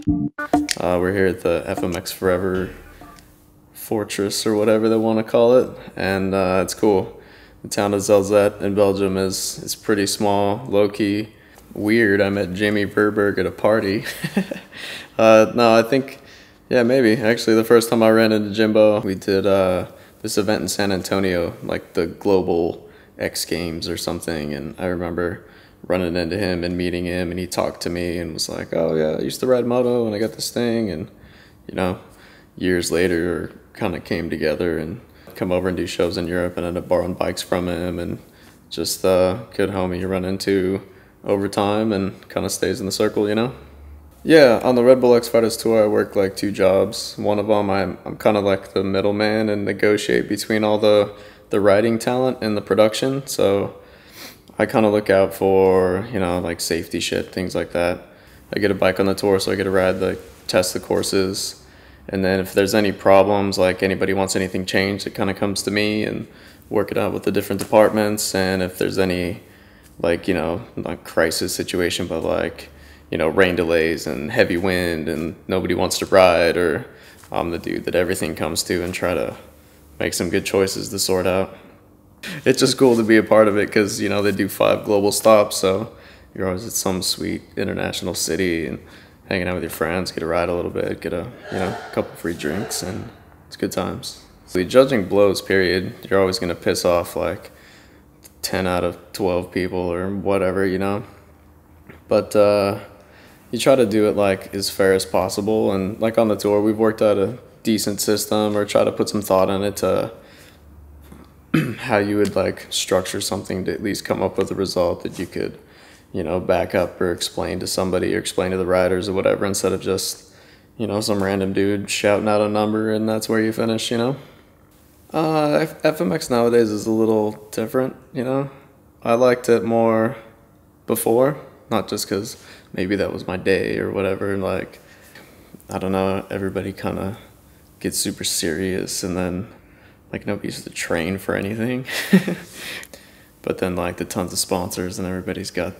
We're here at the FMX Forever Fortress or whatever they want to call it, and it's cool. The town of Zelzate in Belgium is pretty small, low-key, weird. I met Jamie Verberg at a party. No, I think, yeah, maybe. Actually, the first time I ran into Jimbo, we did this event in San Antonio, like the Global X Games or something, and I remember running into him and meeting him, and he talked to me and was like, oh yeah, I used to ride moto and I got this thing, and you know, years later kind of came together and come over and do shows in Europe and ended up borrowing bikes from him, and just a good homie you run into over time and kind of stays in the circle, you know? Yeah, on the Red Bull X Fighters tour, I work like 2 jobs. One of them, I'm kind of like the middleman and negotiate between all the riding talent and the production. So I kind of look out for, you know, like safety shit, things like that. I get a bike on the tour, so I get to ride, like, test the courses. And then if there's any problems, like anybody wants anything changed, it kind of comes to me and work it out with the different departments. And if there's any, like, you know, not crisis situation, but like, you know, rain delays and heavy wind and nobody wants to ride, or I'm the dude that everything comes to and try to make some good choices to sort out. It's just cool to be a part of it because, you know, they do 5 global stops, so you're always at some sweet international city and hanging out with your friends, get a ride a little bit, get a, you know, couple free drinks, and it's good times. So judging blows, period, you're always going to piss off like 10 out of 12 people or whatever, you know? But you try to do it like as fair as possible, and like on the tour, we've worked out a decent system or try to put some thought in it to how you would like structure something to at least come up with a result that you could, you know, back up or explain to somebody or explain to the riders or whatever, instead of just, you know, some random dude shouting out a number and that's where you finish, you know? FMX nowadays is a little different, you know? I liked it more before, not just because maybe that was my day or whatever, like, I don't know, everybody kind of gets super serious and then like nobody used to train for anything. But then like the tons of sponsors and everybody's got,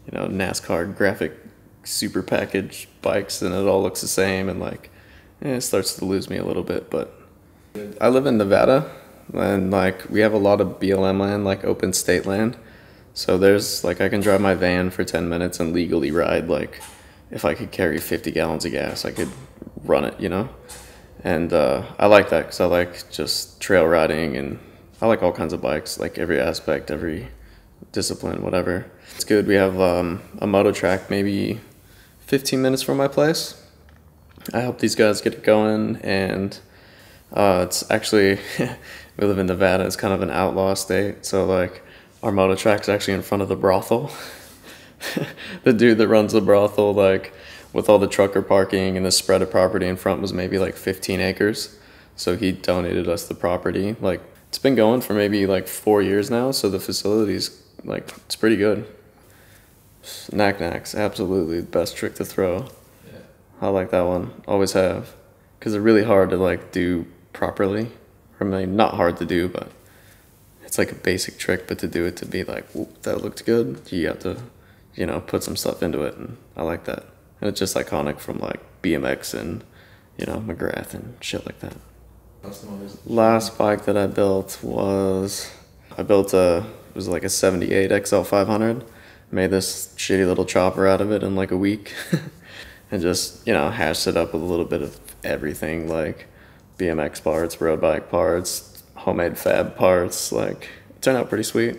you know, NASCAR graphic super package bikes and it all looks the same, and like it starts to lose me a little bit. But I live in Nevada, and like we have a lot of BLM land, like open state land. So there's like I can drive my van for 10 minutes and legally ride, like if I could carry 50 gallons of gas, I could run it, you know? And I like that because I like just trail riding, and I like all kinds of bikes, like every aspect, every discipline, whatever. It's good. We have a moto track maybe 15 minutes from my place. I help these guys get it going, and it's actually, we live in Nevada, it's kind of an outlaw state, so like our moto track's actually in front of the brothel. The dude that runs the brothel, like, with all the trucker parking and the spread of property in front was maybe like 15 acres. So he donated us the property. Like, it's been going for maybe like 4 years now, so the facility's like, it's pretty good. Nac-nacs, absolutely the best trick to throw. Yeah. I like that one, always have. Because they're really hard to like do properly. I mean, not hard to do, but it's like a basic trick, but to do it to be like, whoop, that looked good, you have to, you know, put some stuff into it, and I like that. And it's just iconic from like BMX and, you know, McGrath and shit like that. Last bike that I built was, it was like a 78 XL 500. Made this shitty little chopper out of it in like a week. And just, you know, hashed it up with a little bit of everything, like BMX parts, road bike parts, homemade fab parts. Like, it turned out pretty sweet.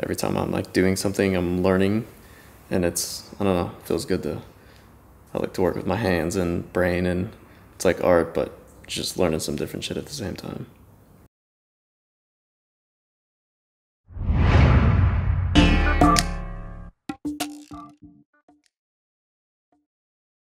Every time I'm like doing something, I'm learning, and it's, I don't know, it feels good to, I like to work with my hands and brain, and it's like art, but just learning some different shit at the same time.